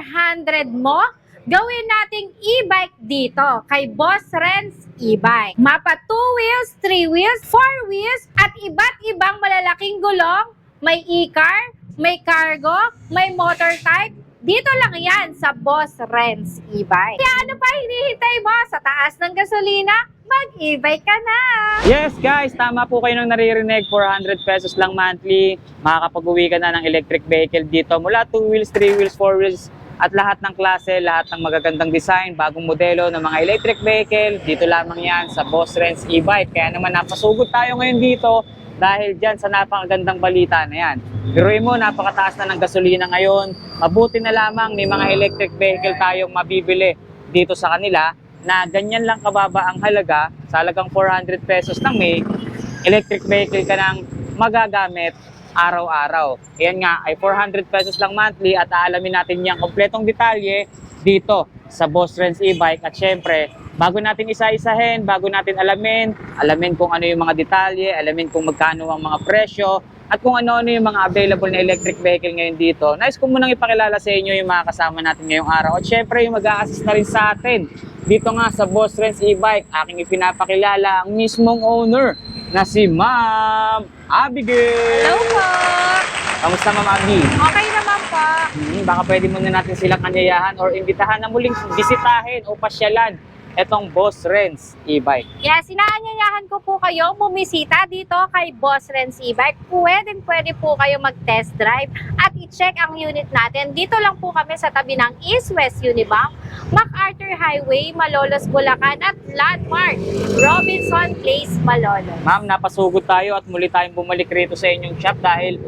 400 mo, gawin nating e-bike dito kay Boss Renz E-Bike. Mapa 2 wheels, 3 wheels, 4 wheels, at iba't ibang malalaking gulong. May e-car, may cargo, may motor type. Dito lang yan sa Boss Renz E-Bike. Kaya ano pa hinihintay mo? Sa taas ng gasolina, mag-e-bike ka na! Yes guys, tama po kayo nang naririnig. 400 pesos lang monthly. Makakapag-uwi ka na ng electric vehicle dito. Mula 2 wheels, 3 wheels, 4 wheels, at lahat ng klase, lahat ng magagandang design, bagong modelo ng mga electric vehicle. Dito lamang yan sa Boss Renz E-Bike. Kaya naman napasugod tayo ngayon dito dahil dyan sa napakagandang balita na yan. Biruin mo, napakataas na ng gasolina ngayon. Mabuti na lamang may mga electric vehicle tayong mabibili dito sa kanila na ganyan lang kababa ang halaga. Sa halagang 400 pesos lang may electric vehicle ka nang magagamit araw-araw. Ayan nga, ay 400 pesos lang monthly at aalamin natin yung kompletong detalye dito sa Boss Renz E-Bike. At syempre, bago natin isa-isahin, bago natin alamin kung ano yung mga detalye, alamin kung magkano ang mga presyo, at kung ano-ano yung mga available na electric vehicle ngayon dito. Nais ko munang ipakilala sa inyo yung mga kasama natin ngayong araw. At syempre, yung mag-a-assist na rin sa atin dito nga sa Boss Renz E-Bike, aking ipinapakilala ang mismong owner na si Ma'am Abigail. Hello po! Kamusta Ma'am Abi? Okay naman po. Baka pwede muna natin silang kanyayahan or imbitahan na muling bisitahin o pasyalan etong Boss Renz E-Bike. Yes, inaanyayahan ko po kayo bumisita dito kay Boss Renz E-Bike. Pwede po kayo mag-test drive at i-check ang unit natin. Dito lang po kami sa tabi ng East West Unibank, MacArthur Highway, Malolos, Bulacan at Landmark, Robinson Place, Malolos. Ma'am, napasugod tayo at muli tayong bumalik rito sa inyong shop dahil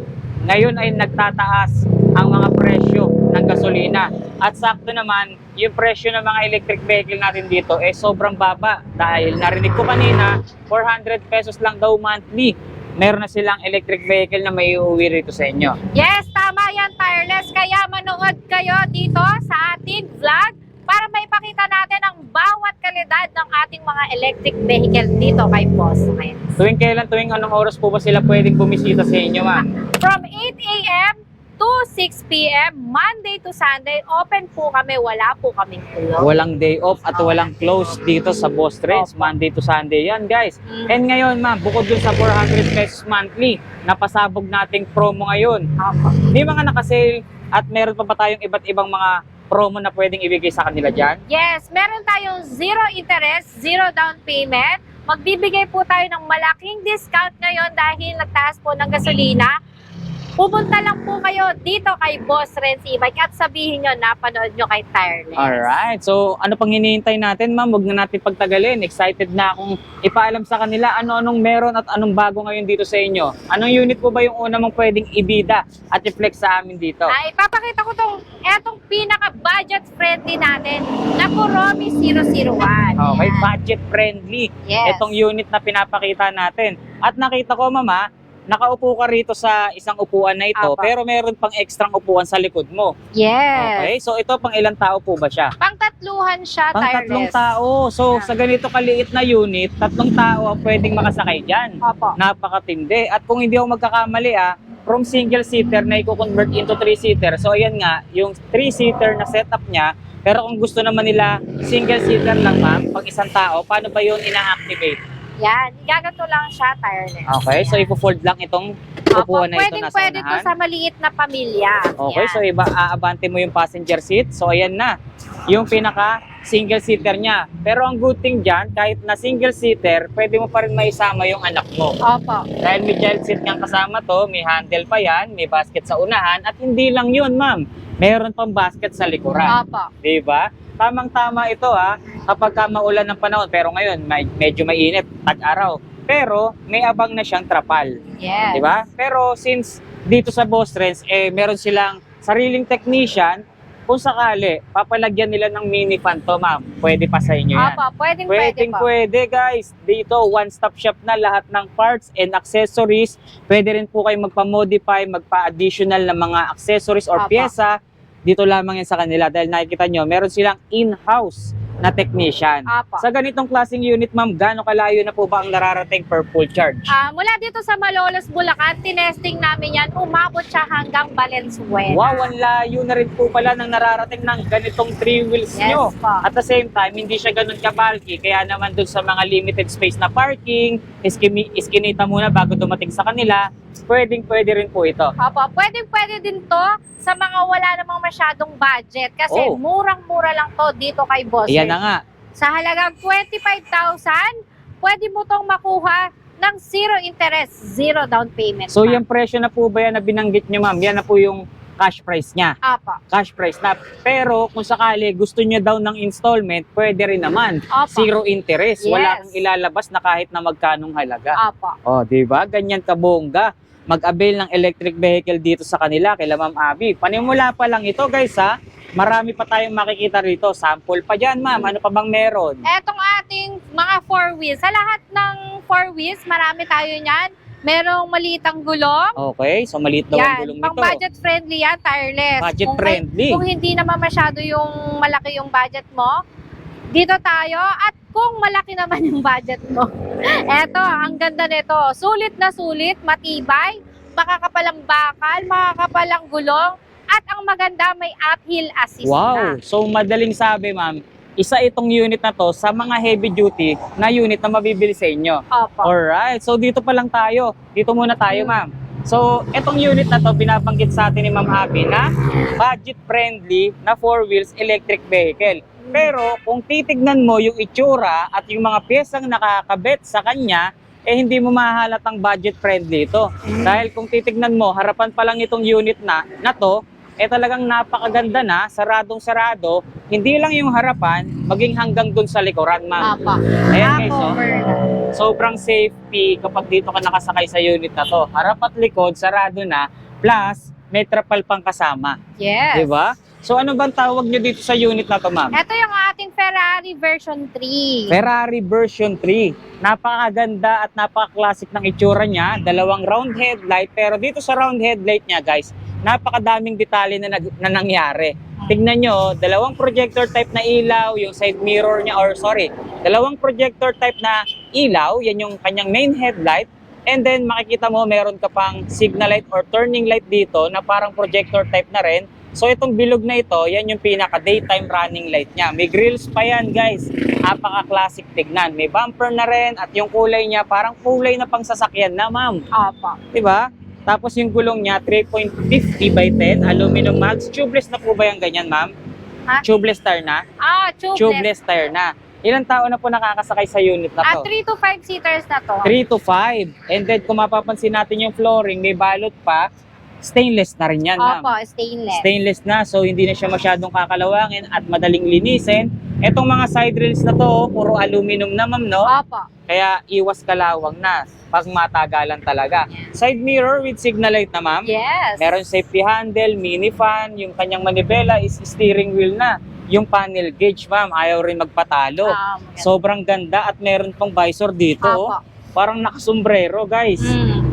ngayon ay nagtataas ang mga presyo ng gasolina. At sakto naman, yung presyo ng mga electric vehicle natin dito eh sobrang baba dahil narinig ko kanina 400 pesos lang daw monthly. Meron na silang electric vehicle na may uuwi rito sa inyo. Yes, tama yan, Tireless. Kaya manood kayo dito sa ating vlog para maipakita natin ang bawat kalidad ng ating mga electric vehicle dito kay Boss Renz. Tuwing anong oras po ba sila pwedeng bumisita sa inyo, ma'am? From 8 a.m. to 6 p.m. Monday to Sunday, open po kami, wala po kaming close. Walang day off at walang close dito sa Boss Renz, Monday to Sunday yan guys. And ngayon ma'am, bukod dun sa 400 pesos monthly, napasabog nating promo ngayon. May mga nakasale at meron pa ba tayong iba't ibang mga promo na pwedeng ibigay sa kanila dyan? Yes, meron tayong 0 interest, 0 down payment. Magbibigay po tayo ng malaking discount ngayon dahil nagtaas po ng gasolina. Pupunta lang po kayo dito kay Boss Renz E-Bike at sabihin nyo, napanood nyo kay Tireless. Alright, so ano pang hinihintay natin ma'am? Huwag na natin pagtagalin. Excited na akong ipaalam sa kanila ano-anong meron at anong bago ngayon dito sa inyo. Anong unit po ba yung una mong pwedeng ibida at i-flex sa amin dito? Ay, ipapakita ko etong pinaka-budget friendly natin na Kuromi 001. Okay, Yan. budget friendly. Yes. Itong unit na pinapakita natin. At nakita ko mama, nakaupo ka rito sa isang upuan na ito, Apa. pero meron pang extrang upuan sa likod mo. Yes. Okay, so ito pang ilang tao po ba siya? Pangtatluhan siya, Pang tatlong Tireless. tao. So Yeah. sa ganito kaliit na unit, 3 tao ang pwedeng makasakay dyan. Opo. Napakatindi. At kung hindi ako magkakamali from single seater na i-convert into 3-seater. So ayan nga, yung 3-seater na setup niya. Pero kung gusto naman nila single seater lang ma'am, pag isang tao, paano ba yun ina-activate? Yan, igaganto lang siya, Tireless. Okay, so ipo-fold lang itong upuan na ito nasa Pwede to unahan. sa maliit na pamilya. Okay, Yan. so aabante mo yung passenger seat. So ayan na, yung pinaka single seater niya. Pero ang good thing dyan, kahit na single seater, pwede mo pa rin maisama yung anak mo. Opo. Dahil may child seat niyang kasama to, may handle pa yan, may basket sa unahan, at hindi lang yun ma'am, meron pang basket sa likuran. Opo. Diba? Tamang-tama ito kapag maulan ng panahon, pero ngayon medyo mainit, tag-araw. Pero may abang na siyang trapal. Yes. Diba? Pero since dito sa Boss Renz, meron silang sariling technician, kung sakali, papalagyan nila ng mini fan to ma'am. Pwede pa sa inyo yan. Opo, pwede po. Pwede guys. Dito, one-stop shop na lahat ng parts and accessories. Pwede rin po kayo magpa-modify, magpa-additional ng mga accessories or Opo. pyesa. Dito lamang yan sa kanila dahil nakikita nyo, meron silang in-house na technician. Apo. Sa ganitong klaseng unit, ma'am, gaano kalayo na po ba ang nararating per full charge? Mula dito sa Malolos, Bulacan, tinesting namin yan, umabot siya hanggang Valenzuela. Wow, ang layo na rin po pala ng nararating ng ganitong 3 wheels Yes nyo. po. At the same time, hindi siya ganun ka-bulky. Kaya naman dun sa mga limited space na parking, iskinita muna bago dumating sa kanila, pwede rin po ito. Opo, pwede din to sa mga wala namang masyadong budget. Kasi Oh. murang-mura lang to dito kay Boss. Ayan na nga. Sa halagang 25,000, pwede mo tong makuha ng zero interest, zero down payment. So ma'am. yung presyo na po ba yan na binanggit nyo, ma'am, yan na po yung cash price niya. Opo. Cash price na. Pero kung sakali gusto nyo daw ng installment, pwede rin naman. Opo. Zero interest. Wala Yes. kang ilalabas na kahit na magkanong halaga. Opo. Oh, di ba? Ganyan kabongga. Mag-avail ng electric vehicle dito sa kanila, kila Ma'am Abby. Panimula pa lang ito, guys, ha? Marami pa tayong makikita rito. Sample pa dyan, ma'am. Ano pa bang meron? Etong ating mga 4 wheels. Sa lahat ng 4 wheels, marami tayo niyan. Merong malitang gulong. Okay, so maliit daw ang gulong Pang nito. budget friendly yan, tireless. Budget Kung friendly. Kung hindi naman masyado yung malaki yung budget mo, dito tayo. At kung malaki naman yung budget mo, eto, ang ganda nito. Sulit na sulit, matibay, makakapalang bakal, makakapalang gulong, at ang maganda, may uphill assist na. Wow! So, madaling sabi, ma'am, isa itong unit na to sa mga heavy duty na unit na mabibili sa inyo. Opo. Alright, so dito pa lang tayo. Dito muna tayo, ma'am. So, itong unit na to, binabanggit sa atin ni Ma'am Abby na budget-friendly na 4 wheels electric vehicle. Pero, kung titignan mo yung itsura at yung mga piyesang nakakabit sa kanya, eh hindi mo mahahalatang budget-friendly ito. Dahil kung titignan mo, harapan pa lang itong unit na to, eh talagang napakaganda na, saradong-sarado, hindi lang yung harapan, maging hanggang dun sa likuran, ma'am. Opo. Ayan, guys, oh. Cover na. Sobrang safety kapag dito ka nakasakay sa unit na to. Harap at likod, sarado na, plus may trapal pang kasama. Yes. Di ba? So ano bang tawag nyo dito sa unit na to, ma'am? Ito yung ating Ferrari version 3. Ferrari version 3. Napakaganda at napaka-classic ng itsura niya. Dalawang round headlight. Pero dito sa round headlight niya, guys, napakadaming detalye na nangyari. Tignan nyo, dalawang projector type na ilaw, yung side mirror niya, dalawang projector type na ilaw, yan yung kanyang main headlight. And then makikita mo, meron ka pang signal light or turning light dito na parang projector type na rin. So itong bilog na ito, yan yung pinaka daytime running light niya. May grills pa yan, guys. Napaka-classic tignan. May bumper na rin at yung kulay niya parang kulay na pang sasakyan na, ma'am. Opo. 'Di ba? Tapos yung gulong niya 3.50 by 10 aluminum mags. Tubeless na po ba yung ganyan, ma'am? Ha? Tubeless tire na? Tubeless. Tubeless tire na. Ilang tao na po nakakasakay sa unit na to? 3 to 5 seaters na to. 3 to 5. And then kung mapapansin natin yung flooring, may balot pa. Stainless na rin yan, ma'am. Opo, stainless. Stainless na, so hindi na siya masyadong kakalawangin at madaling linisin. Etong mga side rails na to, puro aluminum na, ma'am, no? Opo. Kaya iwas kalawang na pag matagalan talaga. Side mirror with signal light na, ma'am. Yes. Meron safety handle, mini fan, yung kanyang manibela is steering wheel na. Yung panel gauge, ma'am, ayaw rin magpatalo. Maganda. Sobrang ganda at meron pang visor dito. Opo. Parang nakasombrero, guys.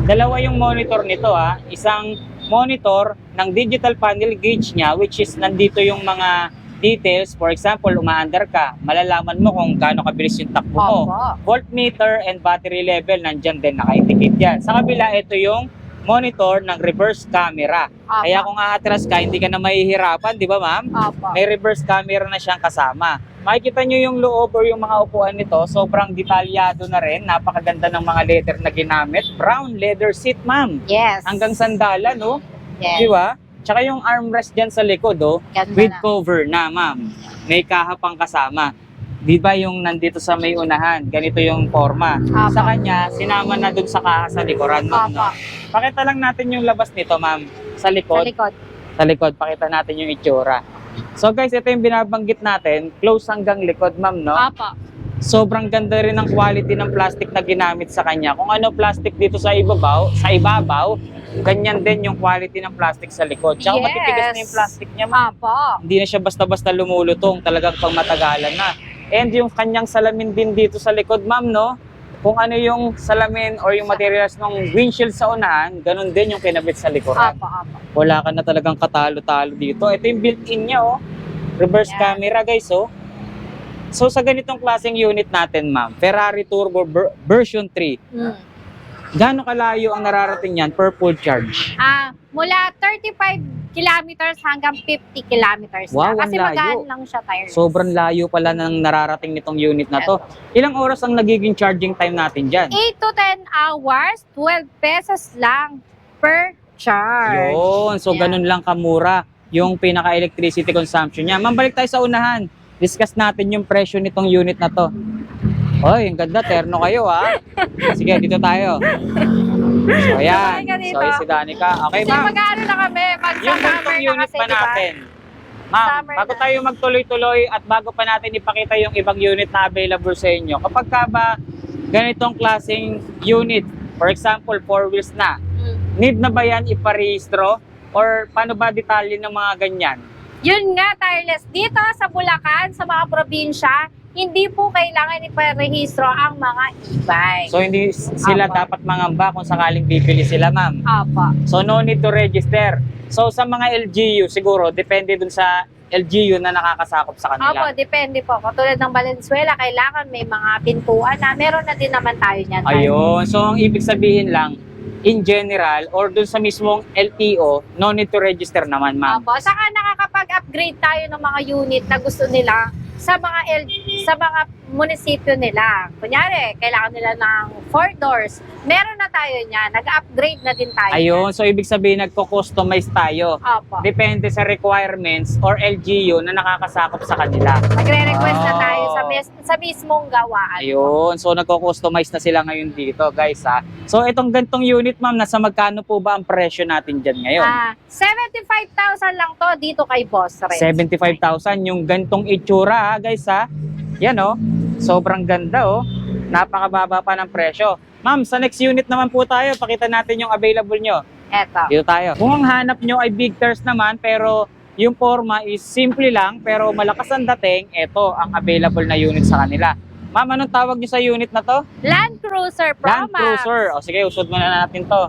Dalawa yung monitor nito, ha. Isang monitor ng digital panel gauge niya, which is nandito yung mga details. For example, umaandar ka, malalaman mo kung gaano kabilis yung takbo mo. Opo. Voltmeter and battery level, nandyan din, naka-indicate yan. Sa kabila, ito yung monitor ng reverse camera. Opo. Kaya kung aatras ka, hindi ka na mahihirapan, di ba, ma'am? Opo. May reverse camera na siyang kasama. Makikita nyo yung loob or yung mga upuan nito, sobrang detalyado na rin. Napakaganda ng mga leather na ginamit. Brown leather seat, ma'am. Yes. Hanggang sandala, no? Yes. Di ba? Tsaka yung armrest dyan sa likod, oh, Ganda with na. cover na, ma'am. May kaha pang kasama. Di ba yung nandito sa may unahan, ganito yung forma. Opo. Sa kanya, sinama na dun sa kaha sa likuran, ma'am. Opo. No? Pakita lang natin yung labas nito, ma'am. Sa Sa likod. likod. Sa likod, pakita natin yung itsura. So guys, ito yung binabanggit natin, close hanggang likod, ma'am, no? Opo. Sobrang ganda rin ng quality ng plastic na ginamit sa kanya. Kung ano plastic dito sa ibabaw, ganyan din yung quality ng plastic sa likod. Tsaka Yes. matitigas na yung plastic niya, ma'am. Opo. Hindi na siya basta-basta lumulutong, talagang pang matagalan na. And yung kanyang salamin din dito sa likod, ma'am, no? Kung ano yung salamin or yung materials ng windshield sa unahan, ganun din yung kinabit sa likuran. Opo. Opo. Wala ka na talagang katalo-talo dito. Ito yung built-in niya, oh. Reverse Yeah. camera, guys, oh. So sa ganitong klaseng unit natin, ma'am, Ferrari Turbo version 3, gaano kalayo ang nararating yan per full charge? Mula 35 kilometers hanggang 50 kilometers Wow, na. Kasi ang layo. magaan lang siya tires. Sobrang layo pala ng nararating nitong unit na to. Ilang oras ang nagiging charging time natin dyan? 8 to 10 hours, 12 pesos lang per charge. Yun, so Yan. ganun lang kamura yung pinaka-electricity consumption niya. Ma'am, balik tayo sa unahan. Discuss natin yung presyo nitong unit na to. Oy, ang ganda, terno kayo ha. Sige, dito tayo. So ayan, Sabay ka dito. so si Danica. Okay Kasi ma'am, mag-ano na kami, yung mag-summer ganitong na unit kasi, pa di ba? natin. Ma'am, Summer bago na. tayo magtuloy-tuloy at bago pa natin ipakita yung ibang unit na available sa inyo, kapag ka ba ganitong klaseng unit, for example, 4 wheels na, need na ba yan iparehistro? Or paano ba detalye ng mga ganyan? Yun nga, tireless. Dito sa Bulacan, sa mga probinsya, hindi po kailangan iparehistro ang mga e-bike. So hindi sila Apa. dapat mangamba kung sakaling bibili sila, ma'am. Apa. So no need to register. So sa mga LGU siguro depende dun sa LGU na nakakasakop sa Opo, kanila. depende po. Katulad ng Valenzuela, kailangan may mga pintuan na. Meron na din naman tayo niyan. Ayun. So ang ibig sabihin lang in general or dun sa mismong LTO, no need to register naman, ma'am. Opo, saka nakakapag-upgrade tayo ng mga unit na gusto nila sa mga munisipyo nila. Kunyari, kailangan nila ng 4 doors. Meron na tayo niyan. Nag-upgrade na din tayo. Ayun. So ibig sabihin nagko-customize tayo. Opo. Depende sa requirements or LGU na nakakasakop sa kanila. Magre-request na Oh. tayo sa mismong gawaan. Ayun. So nagko-customize na sila ngayon dito, guys, ha. So itong gantong unit, ma'am, nasa magkano po ba ang presyo natin dyan ngayon? 75,000 lang to dito kay Boss Renz. 75,000 yung gantong itsura, ha, guys, ha. Yan, oh. Sobrang ganda, oh. Napakababa pa ng presyo. Ma'am, sa next unit naman po tayo. Pakita natin yung available nyo. Eto. Dito tayo. Kung ang hanap nyo ay big tires naman, pero yung forma is simple lang, pero malakas ang dating, ito ang available na unit sa kanila. Ma'am, anong tawag nyo sa unit na to? Land Cruiser Pro Land Max. Cruiser. O sige, usod muna natin to.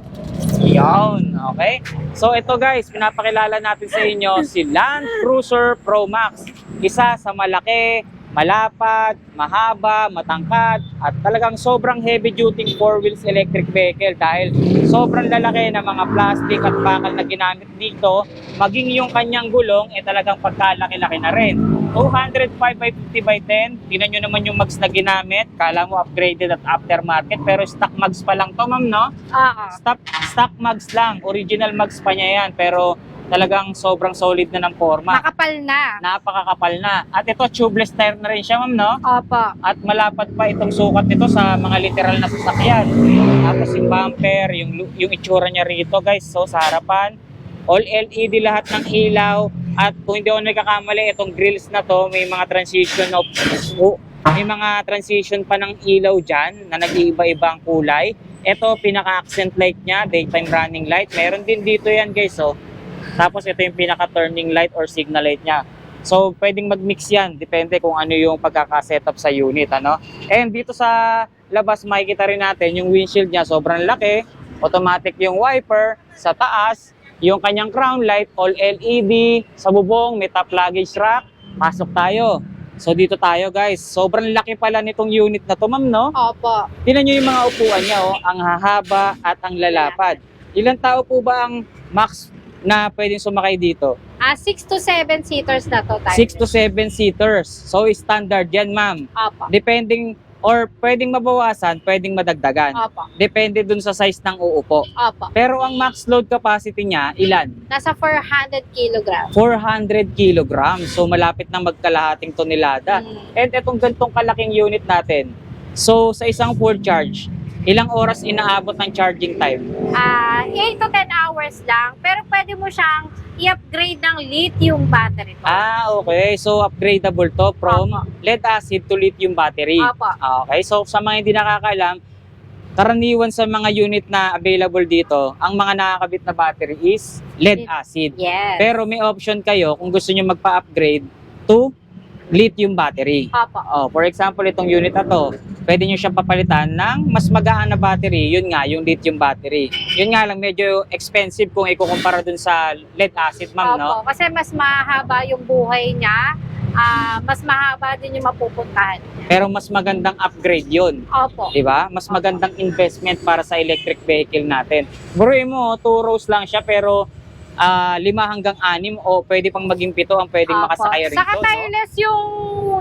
Yan. Okay. So ito, guys, pinapakilala natin sa inyo si Land Cruiser Pro Max. Isa sa malaki, malapad, mahaba, matangkad, at talagang sobrang heavy duty 4 wheels electric vehicle dahil sobrang lalaki ng mga plastic at bakal na ginamit dito, maging yung kanyang gulong talagang pagkalaki-laki na rin. 205 by 50 by 10, tingnan nyo naman yung mags na ginamit, kala mo upgraded at aftermarket, pero stock mags pa lang to, ma'am, no? Oo. Stock mags lang, original mags pa niya yan, pero talagang sobrang solid na ng forma. Makapal na. Napakakapal na. At ito, tubeless tire na rin siya, ma'am, no? Opo. At malapad pa itong sukat nito sa mga literal na sasakyan. Tapos yung bumper, yung itsura niya rito, guys. So, sa harapan, all LED lahat ng ilaw. At kung hindi ako nagkakamali, itong grills na to, may mga may mga transition pa ng ilaw dyan na nag-iiba-iba ang kulay. Ito, pinaka-accent light niya, daytime running light. Meron din dito yan, guys, so. Tapos ito yung pinaka-turning light or signal light niya. So, pwedeng mag-mix yan. Depende kung ano yung pagkaka-setup sa unit, ano? And dito sa labas, makikita rin natin yung windshield niya. Sobrang laki. Automatic yung wiper. Sa taas, yung kanyang crown light, all LED. Sa bubong, may top luggage rack. Pasok tayo. So, dito tayo, guys. Sobrang laki pala nitong unit na to, ma'am, no? Opo. Tingnan nyo yung mga upuan niya, oh. Ang hahaba at ang lalapad. Ilang tao po ba ang max na pwedeng sumakay dito? 6 to 7 seaters na to tayo. 6 to 7 seaters. So, standard yan, ma'am. Opo. Depending, or pwedeng mabawasan, pwedeng madagdagan. Opo. Depende dun sa size ng uupo. Opo. Pero ang max load capacity niya, ilan? Nasa 400 kilograms. 400 kilograms. So, malapit na magkalahating tonelada. And itong gantong kalaking unit natin, so, sa isang full charge, ilang oras inaabot ng charging time? 8 to 10 hours lang. Pero pwede mo siyang i-upgrade ng lithium battery to. Okay. So, upgradable to from Opo. lead acid to lithium battery. Opo. Okay. So, sa mga hindi nakakaalam, karaniwan sa mga unit na available dito, ang mga nakakabit na battery is lead acid. Yes. Pero may option kayo kung gusto nyo magpa-upgrade to lithium battery. Opo. For example, itong unit na to, pwede nyo siyang papalitan ng mas magaan na battery. Yun nga, yung lithium battery. Yun nga lang, medyo expensive kung ikukumpara dun sa lead acid, ma'am, no? Opo. Kasi mas mahaba yung buhay niya. mas mahaba din yung mapupuntahan. Pero mas magandang upgrade yun. Opo. Di ba? Mas magandang investment para sa electric vehicle natin. Buruin mo, 2 rows lang siya pero 5 hanggang 6 o pwede pang maging 7 ang pwedeng Opo. makasakay rito. Saka tireless yung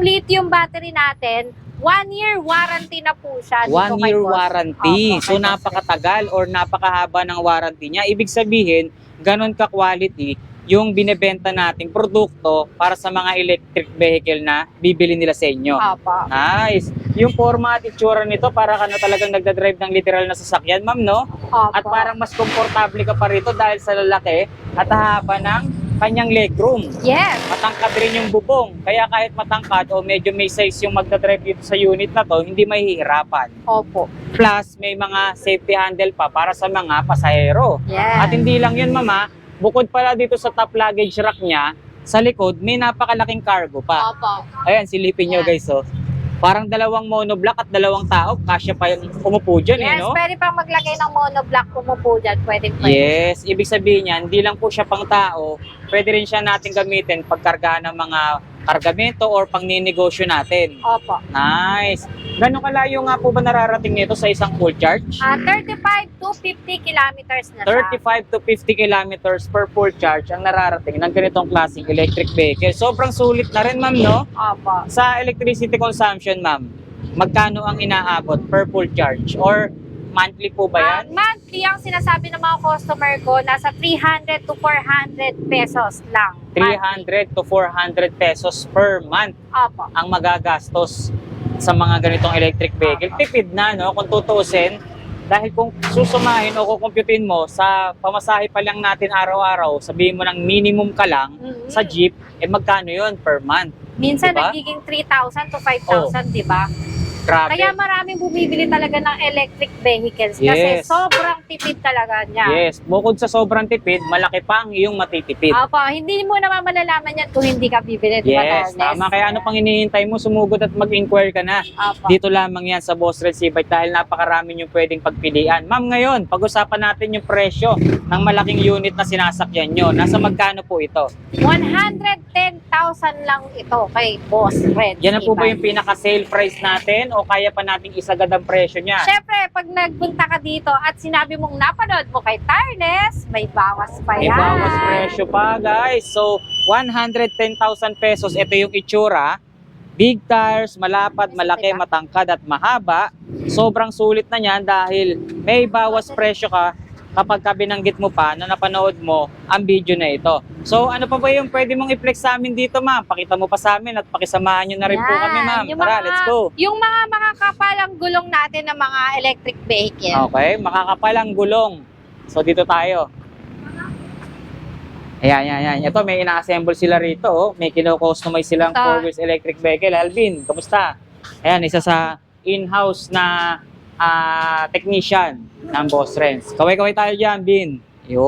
lithium battery natin. 1 year warranty na po siya. 1 year warranty. Opo, So kay Boss napakatagal or napakahaba ng warranty niya. Ibig sabihin, ganun ka-quality yung binebenta nating produkto para sa mga electric vehicle na bibili nila sa inyo. Opo. Nice. Yung forma at itsura nito, para ka na talagang nagdadrive ng literal na sasakyan, ma'am, no? Opo. At parang mas komportable ka pa rito dahil sa lalaki at haba ng kanyang legroom. Yes. Matangkad rin yung bubong. Kaya kahit matangkad o medyo may size yung magdadrive dito sa unit na to, hindi mahihirapan. Opo. Plus, may mga safety handle pa para sa mga pasahero. Yes. At hindi lang yun, mama, bukod pala dito sa top luggage rack niya, sa likod, may napakalaking cargo pa. Opo. Ayan, silipin nyo guys, oh. Parang 2 monoblock at 2 tao, kasya pa yung umupo dyan, Yes, no? pwede pang maglagay ng monoblock umupo dyan. Pwede. Yes, ibig sabihin niyan, hindi lang po siya pang tao, pwede rin siya natin gamitin pagkargahan ng mga kargamento or pang ninegosyo natin. Opo. Nice. Gano'ng kalayo nga po ba nararating nito sa isang full charge? 35 to 50 kilometers na siya. 35 to 50 kilometers per full charge ang nararating ng ganitong klaseng electric vehicle. Sobrang sulit na rin, ma'am, no? Opo. Sa electricity consumption, ma'am, magkano ang inaabot per full charge? Or monthly po ba yan? Monthly, ang sinasabi ng mga customer ko, nasa 300 to 400 pesos lang. 300 to 400 pesos per month Opo. ang magagastos sa mga ganitong electric vehicle. Tipid na, no? Kung tutuusin, dahil kung susumahin o kukumputin mo sa pamasahe pa lang natin araw-araw, sabihin mo ng minimum ka lang Mhm. sa jeep, magkano yun per month? Minsan Diba? nagiging 3,000 to 5,000, di ba? Grabe. Kaya maraming bumibili talaga ng electric vehicles kasi Yes. sobrang tipid talaga niya. Yes, bukod sa sobrang tipid, malaki pa ang iyong matitipid. Opo, hindi mo naman malalaman yan kung hindi ka bibili, di ba, Yes, Darles? tama. Kaya ano pang hinihintay mo, sumugod at mag-inquire ka na. Opo. Dito lamang yan sa Boss Red Seabike dahil napakarami yung pwedeng pagpilian. Ma'am, ngayon, pag-usapan natin yung presyo ng malaking unit na sinasakyan nyo. Nasa magkano po ito? 110,000 lang ito kay Boss Red. Yan na po ba yung Seabike. pinaka-sale price natin o kaya pa nating isagad ang presyo niya? Siyempre, pag nagpunta ka dito at sinabi mong napanood mo kay Tarles, may bawas pa May yan. bawas presyo pa, guys. So, 110,000 pesos. Ito yung itsura. Big tires, malapad, malaki, matangkad at mahaba. Sobrang sulit na niyan dahil may bawas presyo ka kapag binanggit mo pa na napanood mo ang video na ito. So, ano pa ba yung pwede mong i-flex sa amin dito, ma'am? Pakita mo pa sa amin at pakisamahan nyo na rin po Yan. kami, ma'am. Yung Tara, mga- let's go. Yung mga makakapalang gulong natin ng mga electric vehicle. Okay, makakapalang gulong. So, dito tayo. Ayan. Ito, may ina-assemble sila rito. Oh. May kino-customize silang Ito. 4 wheels electric vehicle. Alvin, kamusta? Ayan, isa sa in-house na technician ng Boss Renz. Kaway-kaway tayo dyan, Bin. Yo,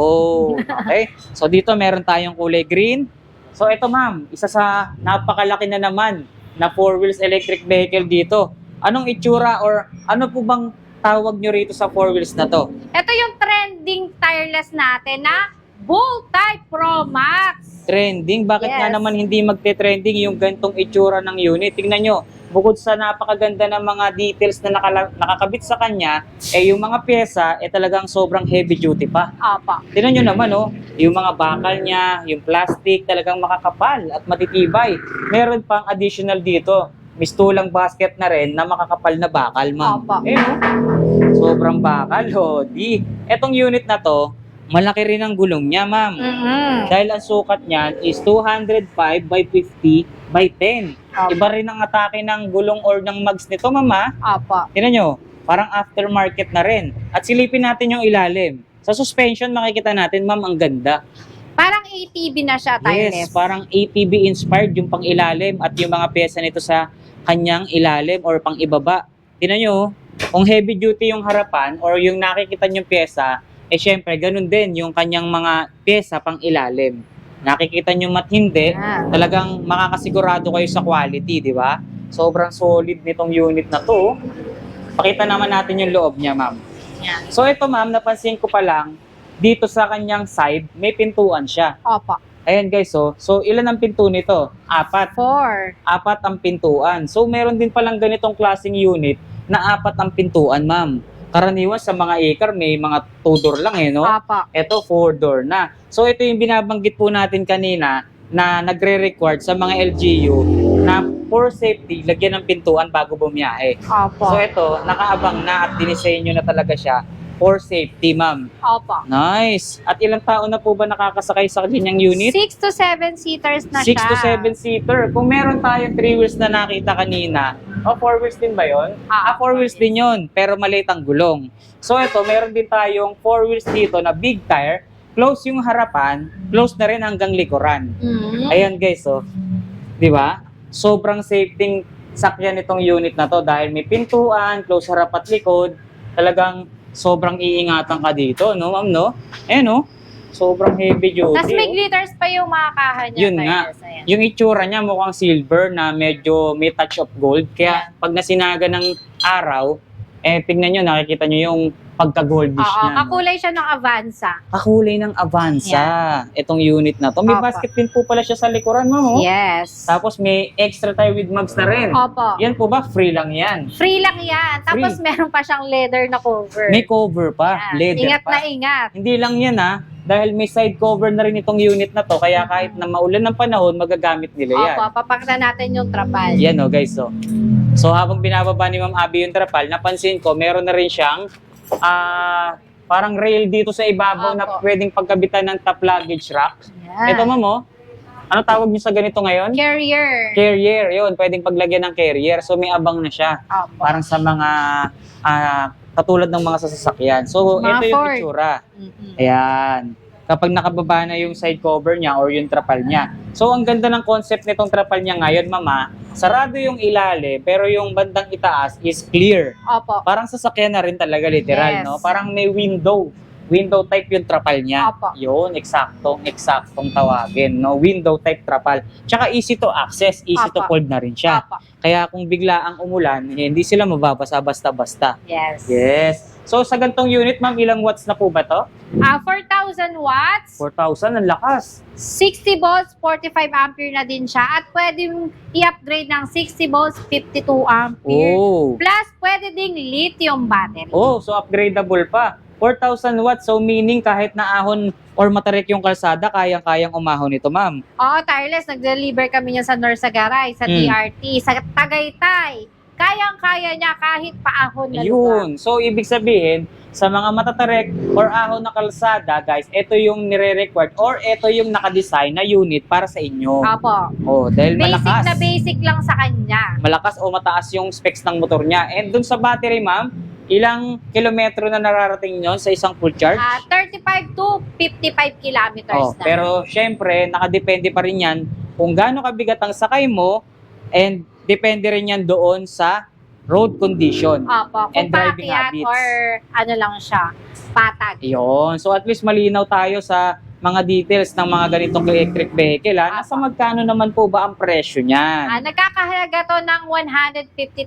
okay. So, dito meron tayong kulay green. So, ito ma'am, isa sa napakalaki na naman na 4 wheels electric vehicle dito. Anong itsura or ano po bang tawag nyo rito sa 4 wheels na to? Ito yung trending tireless natin na Bull Type Pro Max. Trending? Bakit nga Yes. naman hindi magte-trending yung gantong itsura ng unit? Tingnan nyo, bukod sa napakaganda ng mga details na nakakabit sa kanya, yung mga pyesa, talagang sobrang heavy duty pa. Opo. Tingnan nyo naman, yung mga bakal niya, yung plastic, talagang makakapal at matitibay. Meron pang additional dito, mistulang basket na rin na makakapal na bakal, ma'am. Opo. Sobrang bakal, Etong unit na to, malaki rin ang gulong niya, ma'am. Dahil ang sukat niyan is 205 by 50 by 10. Opo. Iba rin ang atake ng gulong or ng mags nito, mama. Opo. Tingnan nyo, parang aftermarket na rin. At silipin natin yung ilalim. Sa suspension, makikita natin, ma'am, ang ganda. Parang ATV na siya, tireless. Yes, parang ATV inspired yung pang ilalim at yung mga pyesa nito sa kanyang ilalim or pang ibaba. Tingnan nyo, kung heavy duty yung harapan or yung nakikita nyong pyesa, syempre, ganun din yung kanyang mga pyesa pang ilalim. Nakikita nyo matindi, Yan. talagang makakasigurado kayo sa quality, di ba? Sobrang solid nitong unit na to. Pakita naman natin yung loob niya, ma'am. Yan. So ito, ma'am, napansin ko pa lang, dito sa kanyang side, may pintuan siya. Opo. Ayan guys, so ilan ang pinto nito? 4. 4. 4 ang pintuan. So meron din palang ganitong klaseng unit na 4 ang pintuan, ma'am. Karaniwan sa mga acre may mga 2 door lang no? Opo. Ito 4 door na. So ito yung binabanggit po natin kanina na nagre-required sa mga LGU na for safety, lagyan ng pintuan bago bumiyahe. Opo. So ito, nakaabang na at dinisenyo na talaga siya for safety, ma'am. Opo. Nice. At ilang tao na po ba nakakasakay sa kanyang unit? 6 to 7 seaters na 6 siya. to 7 seater. Kung meron tayong 3 wheels na nakita kanina, 4 wheels din ba yun? 4 wheels din yun, pero maliit ang gulong. So ito, meron din tayong 4 wheels dito na big tire, close yung harapan, close na rin hanggang likuran. Ayan guys, di ba? Sobrang safety sakyan itong unit na to dahil may pintuan, close harap at likod. Talagang sobrang iingatan ka dito, no ma'am, no? Ayan, no? Sobrang heavy duty. Tapos may glitters pa yung mga kaha niya. Yun nga. Ayan. Yung itsura niya mukhang silver na medyo may touch of gold. Kaya pag nasinaga ng araw, tingnan nyo, nakikita nyo yung pagka-goldish Oo, niya. No? kakulay siya ng Avanza. Kakulay ng Avanza, itong unit na to. May Opo. basket din po pala siya sa likuran, ma'am. Yes. Tapos may extra tie with mugs na rin. Opo. Yan po ba? Free lang yan. Free lang yan. Tapos meron pa siyang leather na cover. May cover pa, Yan. leather Ingat pa. na ingat. Hindi lang yan dahil may side cover na rin itong unit na to, kaya kahit na maulan ng panahon, magagamit nila yan. Opo, papakita natin yung trapal. Yan guys, So habang binababa ni Ma'am Abby yung trapal, napansin ko, meron na rin siyang parang rail dito sa ibabaw na Opo. pwedeng pagkabitan ng top luggage rack. Yan. Ito ma'am, ano tawag niyo sa ganito ngayon? Carrier. Carrier, yun, pwedeng paglagyan ng carrier. So may abang na siya. Opo. Parang sa mga katulad ng mga sasakyan. So Mga ito yung Ford. itsura. Mhm. Ayan. Kapag nakababa na yung side cover niya or yung trapal niya. So, ang ganda ng concept nitong trapal niya ngayon, mama, sarado yung ilalim, pero yung bandang itaas is clear. Opo. Parang sasakyan na rin talaga, literal, Yes. no? Parang may window. Window type yung trapal niya. Opo. Yun, eksaktong tawagin, no? Window type trapal. Tsaka easy to access, easy to Opo. fold na rin siya. Opo. Kaya kung bigla ang umulan, hindi sila mababasa basta-basta. Yes. Yes. So, sa gantong unit, ma'am, ilang watts na po ba to? 4,000 watts, 4,000, ang lakas. 60 volts, 45 ampere na din siya. At pwedeng i-upgrade ng 60 volts, 52 ampere. Oh. Plus, pwede ding lithium battery. Oh, so upgradable pa. 4,000 watts, so meaning kahit na ahon or matarik yung kalsada, kayang-kayang umahon ito, ma'am. Oo, tireless. Nag-deliver kami niyan sa Norsagaray, sa TRT, sa Tagaytay. Kayang-kaya niya kahit paahon na lugar. Yun. So, ibig sabihin, sa mga matatarek or ahon na kalsada, guys, ito yung nire-required or ito yung nakadesign na unit para sa inyo. Opo. Oh, dahil Basic malakas. na basic lang sa kanya. Malakas o mataas yung specs ng motor niya. And dun sa battery, ma'am, ilang kilometro na nararating nyo sa isang full charge? 35 to 55 kilometers Oh, na. pero syempre, nakadepende pa rin yan kung gaano kabigat ang sakay mo and depende rin yan doon sa road condition. Opo, kung and driving paakyat habits. or ano lang siya, patag. Iyon. So at least malinaw tayo sa mga details ng mga ganitong electric vehicle. Nasa magkano naman po ba ang presyo niyan? Nagkakahalaga to ng 150,000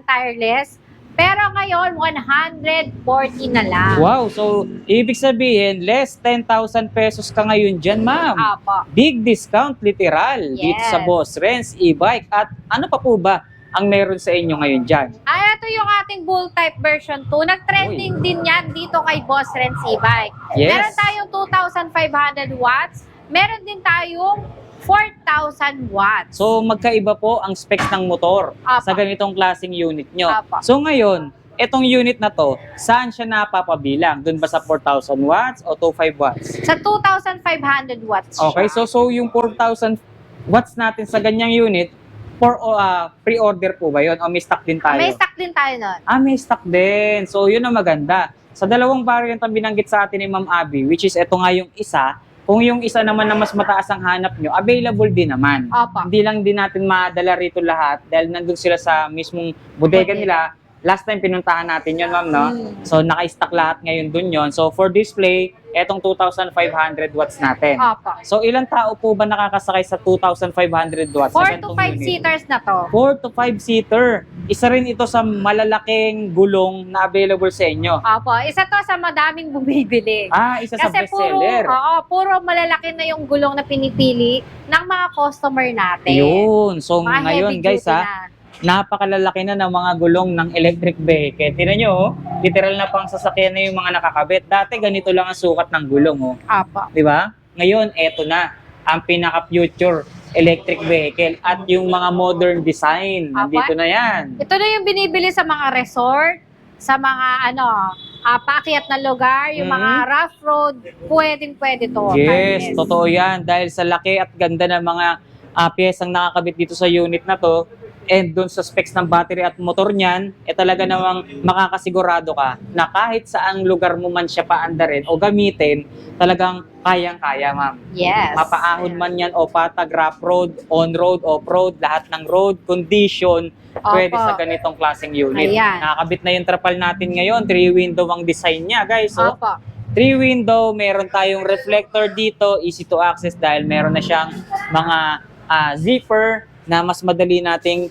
tireless. Pero ngayon, 140 na lang. Wow, so ibig sabihin, less 10,000 pesos ka ngayon dyan, ma'am. Opo. Big discount, literal, dito sa Yes. Boss Renz e-bike. At ano pa po ba ang meron sa inyo ngayon dyan? Ito yung ating bull type version 2. Nag-trending din yan dito kay Boss Renz e-bike. Yes. Meron tayong 2,500 watts. Meron din tayong 4,000 watts. So magkaiba po ang specs ng motor Apa. sa ganitong klaseng unit nyo. Apa. So ngayon, itong unit na to, saan siya napapabilang? Doon ba sa 4,000 watts o 2,500 watts? Sa 2,500 watts Okay, siya. so yung 4,000 watts natin sa ganyang unit, for pre-order po ba yun? O may stock din tayo? May stock din tayo nun. May stock din. So yun ang maganda. Sa dalawang variant ang binanggit sa atin ni Ma'am Abby, which is ito nga yung isa, kung yung isa naman na mas mataas ang hanap nyo, available din naman. Opo. Hindi lang din natin madala rito lahat dahil nandun sila sa mismong bodega Bodega. nila last time pinuntahan natin yun, ma'am, no? So, naka-stock lahat ngayon dun yun. So, for display, etong 2,500 watts natin. Opo. So, ilang tao po ba nakakasakay sa 2,500 watts? 4 to 5 seaters na to. 4 to 5 seater. Isa rin ito sa malalaking gulong na available sa inyo. Opo, isa to sa madaming bumibili. Isa sa Kasi puro, bestseller. puro malalaki na yung gulong na pinipili ng mga customer natin. Yun. So, Mga ngayon, heavy guys, duty ha, na. napakalalaki na ng mga gulong ng electric vehicle. Tingnan nyo, oh, literal na pang sasakyan na yung mga nakakabit. Dati ganito lang ang sukat ng gulong, oh. Opo. Di ba? Ngayon, eto na ang pinaka-future electric vehicle at yung mga modern design. Nandito na yan. Ito na yung binibili sa mga resort, sa mga paakyat na lugar, yung mga rough road, pwede to. Yes, totoo yan. Dahil sa laki at ganda ng mga piyesang nakakabit dito sa unit na to, and doon sa specs ng battery at motor niyan, talaga namang makakasigurado ka na kahit saang lugar mo man siya paandarin o gamitin, talagang kayang-kaya, ma'am. Yes. Mapaahon man yan o patag, rough road, on-road, off-road, lahat ng road condition, pwede sa ganitong klaseng unit. Ayan. Nakakabit na yung trapal natin ngayon, 3-window ang design niya, guys. So, Opo. 3-window, meron tayong reflector dito, easy to access dahil meron na siyang mga zipper na mas madali nating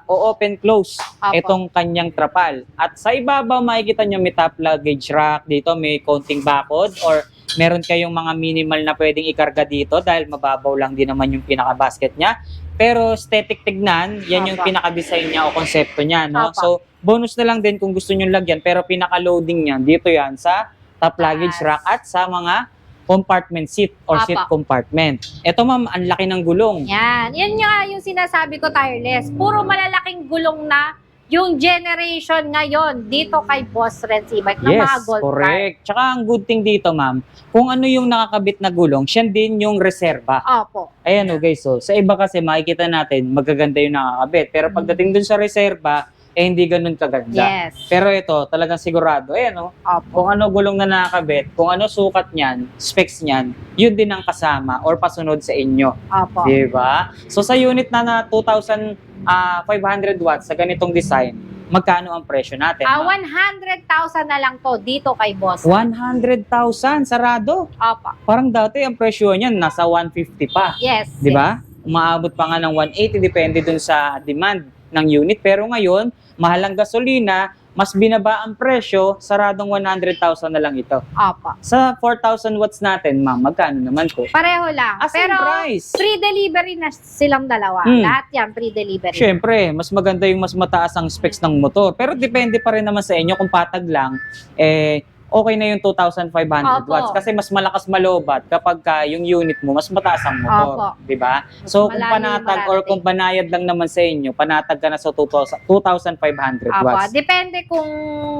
open close Apo. itong kanyang trapal. At sa ibabaw, makikita nyo may top luggage rack dito, may konting bakod or meron kayong mga minimal na pwedeng ikarga dito dahil mababaw lang din naman yung pinaka-basket niya. Pero aesthetic tignan, yan yung Apo. pinaka-design niya o konsepto niya, no? Apo. So, bonus na lang din kung gusto nyo lagyan, pero pinaka-loading niya, dito yan sa top luggage rack at sa mga compartment seat or Apa. seat compartment. Ito, ma'am, ang laki ng gulong. Yan. Yan nga yung sinasabi ko, tireless. Puro malalaking gulong na yung generation ngayon dito kay Boss Renz E-Bike ng mga gold correct. Tsaka ang good thing dito, ma'am, kung ano yung nakakabit na gulong, siya din yung reserva. card. Opo. Ayan o guys, so, sa iba kasi makikita natin, magaganda yung nakakabit. Pero pagdating dun sa reserva, hindi ganun kaganda. Yes. Pero ito, talagang sigurado. Ayan o, Opo. kung ano gulong na nakakabit, kung ano sukat niyan, specs niyan, yun din ang kasama or pasunod sa inyo. Opo. Diba? So sa unit na 2,500 watts sa ganitong design, magkano ang presyo natin? 100,000 na lang to dito kay Boss. 100,000 sarado. Opo. Parang dati ang presyo niyan nasa 150 pa. Yes. Di ba? Umaabot pa nga ng 180 depende dun sa demand ng unit. Pero ngayon, mahal ang gasolina, mas binaba ang presyo, saradong 100,000 na lang ito. Opo. Sa 4,000 watts natin, ma'am, magkano naman po? Pareho lang. Same Pero price. free delivery na silang dalawa. Lahat yan, free delivery. Siyempre, mas maganda yung mas mataas ang specs ng motor. Pero depende pa rin naman sa inyo kung patag lang, okay na yung 2,500 Opo. watts. Kasi mas malakas malobat kapag yung unit mo, mas mataas ang Opo. motor. Diba? So, kung malayo yung panatag or mararating. kung banayad lang naman sa inyo, panatag ka na sa 2,500 Opo. watts. Depende kung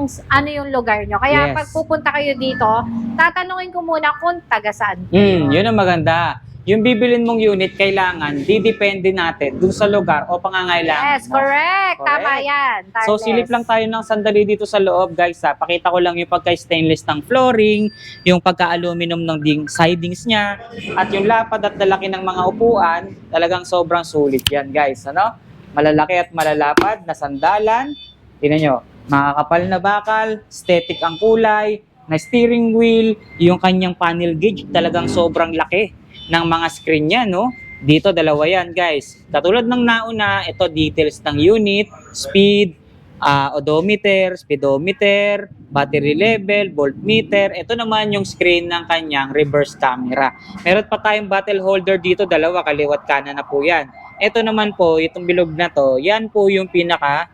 ano yung lugar nyo. Kaya Yes. pag pupunta kayo dito, tatanungin ko muna kung taga saan. Yun ang maganda. Yung bibilin mong unit, kailangan, didepende natin dun sa lugar o pangangailangan Yes, mo. correct. Tama Correct. yan. So, Tireless. silip lang tayo ng sandali dito sa loob, guys. Ha. Pakita ko lang yung pagka-stainless ng flooring, yung pagka-aluminum ng sidings niya, at yung lapad at lalaki ng mga upuan, talagang sobrang sulit yan, guys. Ano? Malalaki at malalapad na sandalan. Tingnan nyo, makakapal na bakal, aesthetic ang kulay, na steering wheel, yung kanyang panel gauge, talagang sobrang laki ng mga screen niya, no? Dito, dalawa yan, guys. Katulad ng nauna, ito details ng unit, speed, odometer, speedometer, battery level, voltmeter. Ito naman yung screen ng kanyang reverse camera. Meron pa tayong bottle holder dito, dalawa, kaliwat kanan na po yan. Ito naman po, itong bilog na to, yan po yung pinaka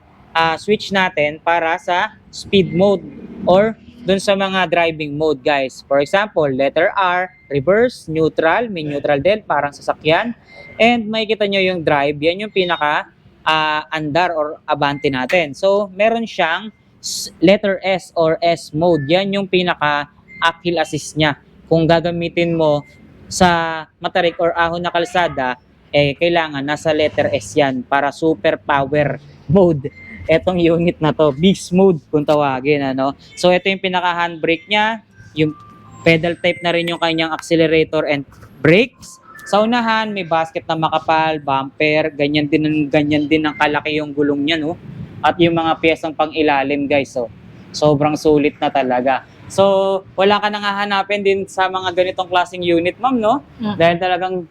switch natin para sa speed mode or dun sa mga driving mode, guys. For example, letter R, reverse, neutral, may neutral din, parang sasakyan. And makikita nyo yung drive, yan yung pinaka andar or abante natin. So, meron siyang letter S or S mode. Yan yung pinaka hill assist niya. Kung gagamitin mo sa matarik or ahon na kalsada, kailangan nasa letter S yan para super power mode. Etong unit na to, beast mode kung tawagin, ano. So ito yung pinaka handbrake niya, yung pedal type na rin yung kanyang accelerator and brakes. Sa unahan may basket na makapal, bumper, ganyan din ang kalaki yung gulong niya, no. at yung mga piyesang pang-ilalim guys. So, sobrang sulit na talaga. So, wala ka nang hahanapin din sa mga ganitong klaseng unit, ma'am, no? Dahil talagang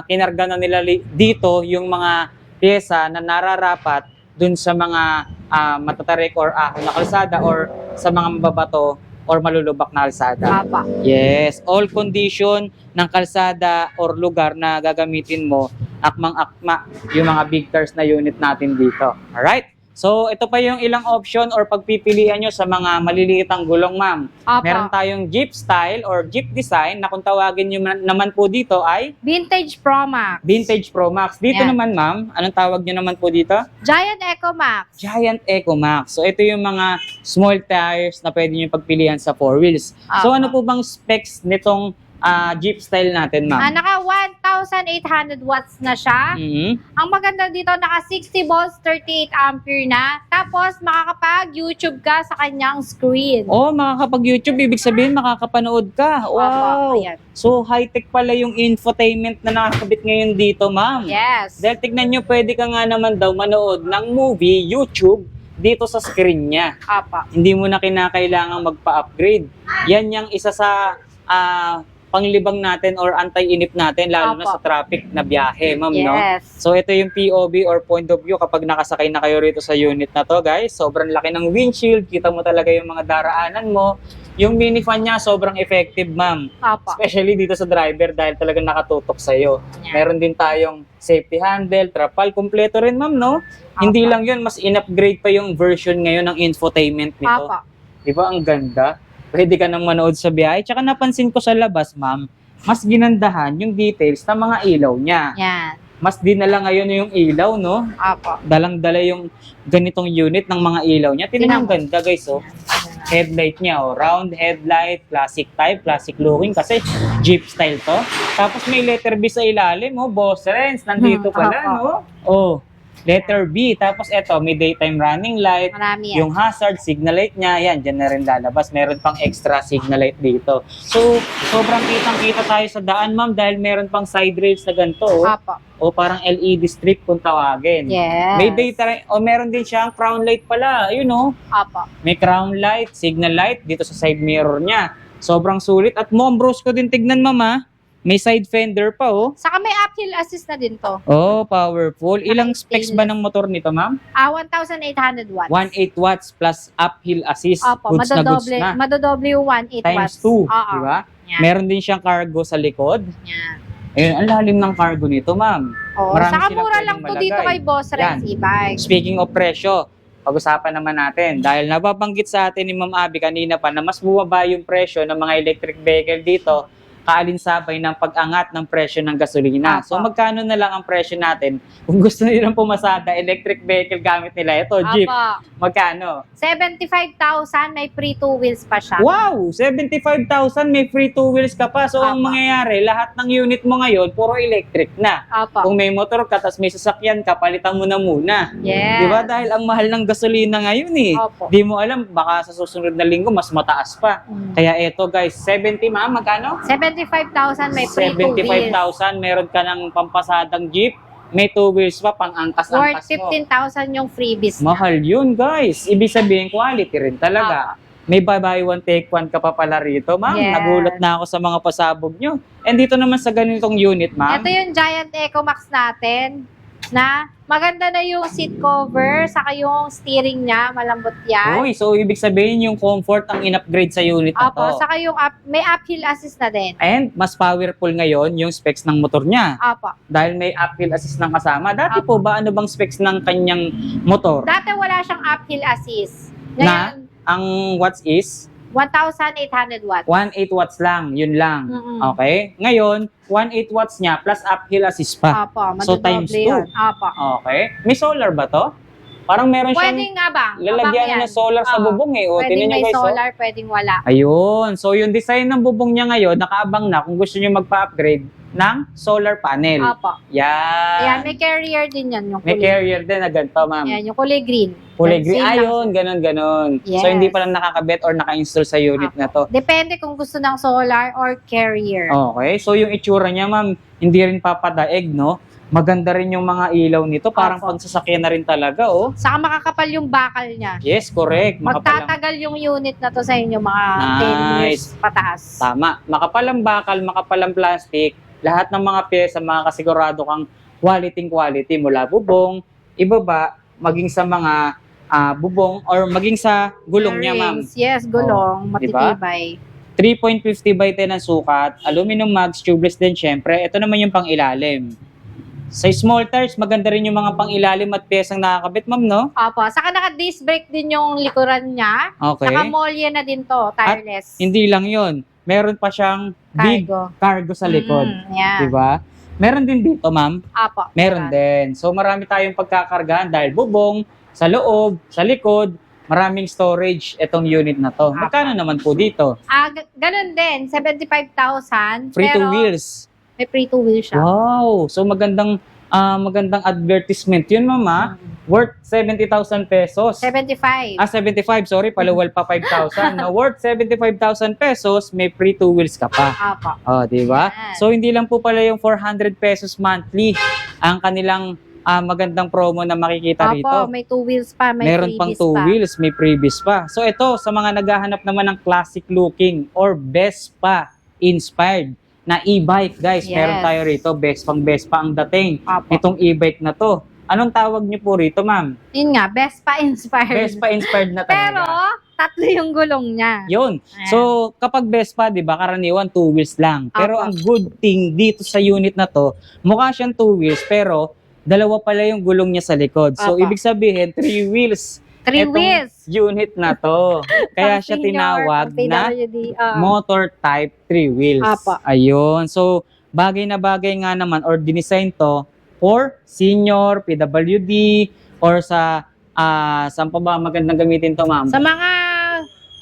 kinarga na nila dito yung mga pyesa na nararapat dun sa mga matatarik or ahon na kalsada or sa mga mababato or malulubak na kalsada. Apa. Yes, all condition ng kalsada or lugar na gagamitin mo, akmang-akma yung mga big cars na unit natin dito. Alright? So, ito pa yung ilang option or pagpipilian nyo sa mga maliliitang gulong, ma'am. Apa. Meron tayong Jeep style or Jeep design na kung tawagin nyo naman po dito ay Vintage Pro Max. Vintage Pro Max. Dito Yan. naman, ma'am, anong tawag nyo naman po dito? Giant Eco Max. Giant Eco Max. So, ito yung mga small tires na pwede nyo pagpilian sa 4 wheels. So, Apa. ano po bang specs nitong Jeep style natin, ma'am? Naka 1,800 watts na siya. Mhm. Ang maganda dito, naka 60 volts, 38 ampere na. Tapos, makakapag-YouTube ka sa kanyang screen. Oh, makakapag-YouTube, ibig sabihin makakapanood ka. Wow! Ayan. So, high-tech pala yung infotainment na nakakabit ngayon dito, ma'am. Yes. Dahil tignan nyo, pwede ka nga naman daw manood ng movie, YouTube, dito sa screen niya. Apa. Hindi mo na kinakailangan magpa-upgrade. Yan yung isa sa panglibang natin or anti-inip natin, lalo na Opo. sa traffic na biyahe, ma'am, no? Yes. So, ito yung POV or point of view kapag nakasakay na kayo rito sa unit na to, guys. Sobrang laki ng windshield. Kita mo talaga yung mga daraanan mo. Yung mini fan niya, sobrang effective, ma'am. Apa. Especially dito sa driver dahil talagang nakatutok sa'yo. Yan. Meron din tayong safety handle, trapal, kumpleto rin, ma'am, no? Hindi lang yun, mas in-upgrade pa yung version ngayon ng infotainment nito. Apa. Di ba ang ganda? Pwede ka nang manood sa biyahe. Tsaka napansin ko sa labas, ma'am, mas ginandahan yung details ng mga ilaw niya. Yan. Mas dinala ngayon yung ilaw, no? Apa. Dalang-dala yung ganitong unit ng mga ilaw niya. Tingnan ang ganda, guys, oh. Headlight niya, oh. Round headlight, classic type, classic looking kasi Jeep style to. Tapos may letter B sa ilalim, oh. Boss Renz, nandito pala, no? Oh. Letter B. Tapos eto, may daytime running light. Marami yan. Yung hazard, signal light niya, yan, dyan na rin lalabas. Meron pang extra signal light dito. So, sobrang kitang-kita tayo sa daan, ma'am, dahil meron pang side rails na ganito, oh. Apa. O parang LED strip kung tawagin. Yes. May daytime, o meron din siyang crown light pala, ayun, oh. Apa. May crown light, signal light dito sa side mirror niya. Sobrang sulit. At Mombros ko din tignan, mama. May side fender pa, oh. Saka may uphill assist na din to. Oh, powerful. Ilang specs ba ng motor nito, ma'am? 1,800 watts. 1.8 watts plus uphill assist. Opo, Goods na goods na. madodoble yung 1,800 Times watts. 2, Oo. di ba? Yan. Meron din siyang cargo sa likod. Yan. Ayun, ang lalim ng cargo nito, ma'am. Oo. Marami Saka silang mura lang pwedeng to dito malagay. kay Boss Renz e-bike. Speaking of presyo, pag-usapan naman natin. Dahil nababanggit sa atin ni Ma'am Abby kanina pa na mas bumaba yung presyo ng mga electric vehicle dito, kaalinsabay ng pag-angat ng presyo ng gasolina. Apa. So magkano na lang ang presyo natin? Kung gusto nilang pumasada, electric vehicle gamit nila. Ito, Jeep. Opo. Magkano? 75,000, may free 2 wheels pa siya. Wow! 75,000 may free 2 wheels ka pa. So ang Apa. mangyayari, lahat ng unit mo ngayon, puro electric na. Opo. Kung may motor ka, tapos may sasakyan ka, palitan mo na muna. Yes. Di ba? Dahil ang mahal ng gasolina ngayon eh. Opo. Di mo alam, baka sa susunod na linggo, mas mataas pa. Mm. Kaya eto guys, 70 ma'am, magkano? 75,000, may free 2 wheels. 75,000, meron ka ng pampasadang jeep, may 2 wheels pa, pang Worth angkas-angkas mo. 15,000 yung freebies niya. Mahal yun guys. Ibig sabihin, quality rin talaga. May buy one, take one ka pa pala rito, ma'am. Yes. Nagulat na ako sa mga pasabog nyo. And dito naman sa ganitong unit, ma'am. Ito yung Giant Eco Max natin na maganda na yung seat cover, saka yung steering niya, malambot yan. Uy, so ibig sabihin yung comfort ang in-upgrade sa unit na Opo, to. saka yung may uphill assist na din. And mas powerful ngayon yung specs ng motor niya. Opo. Dahil may uphill assist ng kasama. Dati Apo. po ba ano bang specs ng kanyang motor? Dati wala siyang uphill assist. Na? Ngayon, Ang watts is 1,800 watts. 1.8 watts lang, yun lang. Mm-mm. Okay? Ngayon, 1.8 watts niya plus uphill assist pa. Opo, So, times madodoble 2. yun. Opo. Okay? May solar ba to? Parang meron Pwedeng siyang abang. lalagyan Abang yan. ng solar sa Oo. bubong eh. O, Pwedeng tingnan niyo may guys. oh. solar, pwedeng wala. Ayun. So, yung design ng bubong niya ngayon, nakaabang na. Kung gusto niyo magpa-upgrade, ng solar panel. Opo. Yan. Ayan, may carrier din yan. Yung May kulay. carrier din na ganito, ma'am. Ayan, yung kulay green. Kulay Yan, green. same lang. Ayun, ganon. Yes. So, hindi pa lang nakakabit or naka-install sa unit na to. Depende kung gusto ng solar or carrier. Okay. So, yung itsura niya, ma'am, hindi rin papadaig, no? Maganda rin yung mga ilaw nito. Parang Opo. pansasakyan na rin talaga, oh. Saka makakapal yung bakal niya. Yes, correct. Makapalang, Magtatagal yung unit na to sa inyo mga 10 years pataas. tama. Makapalang bakal, makapalang plastic. Lahat ng mga pyesa, makakasigurado kang quality mula bubong, ibaba, maging sa mga bubong or maging sa gulong niya, ma'am. Rings, yes, gulong. diba? Matitibay. 3.50 by 10 ang sukat, aluminum mags, tubeless din syempre. Ito naman yung pang-ilalim. Sa small tires, maganda rin yung mga pang-ilalim at pyesang nakakabit, ma'am, no? Opo. Saka naka-disc brake din yung likuran niya. Okay. Saka molye na din to, tireless. Hindi lang yon, meron pa siyang big Cargo. cargo sa likod. Yan. Diba? Meron din dito, ma'am. Opo. Meron din. So, marami tayong pagkakargahan dahil bubong, sa loob, sa likod, maraming storage itong unit na to. Magkano naman po dito? Ganun din, 75,000. Free pero two wheels. may free two wheels siya. Wow! So, magandang advertisement yun, mama. Worth 70,000 pesos. 75. 75, sorry, paluwal pa 5,000. Na worth 75,000 pesos, may free two wheels ka pa. Opo. Oh, di ba? Yan. So, hindi lang po pala yung 400 pesos monthly ang kanilang magandang promo na makikita rito. Opo, may two wheels pa, may Meron pang freebies two pa. wheels, may freebies pa. So, ito, sa mga naghahanap naman ng classic looking or Vespa inspired na e-bike, guys. Yes. Meron tayo rito, Vespa ang dating. Opo. Itong e-bike na to. Anong tawag niyo po rito, ma'am? Yun nga, Vespa inspired. Vespa inspired na talaga. Pero, tatlo yung gulong niya. Yun. So, kapag Vespa, di ba, karaniwan two wheels lang. Pero Opo. ang good thing dito sa unit na to, mukha siyang two wheels, pero dalawa pala yung gulong niya sa likod. So, Opo. ibig sabihin, three wheels. Three Etong wheels. unit na to. Kaya Pang siya senior, tinawag pang na PWD, motor type 3 wheels. Apo. Ayun. So, bagay na bagay nga naman or dinesign to for senior, PWD, or sa saan pa ba magandang gamitin to, ma'am? Sa mga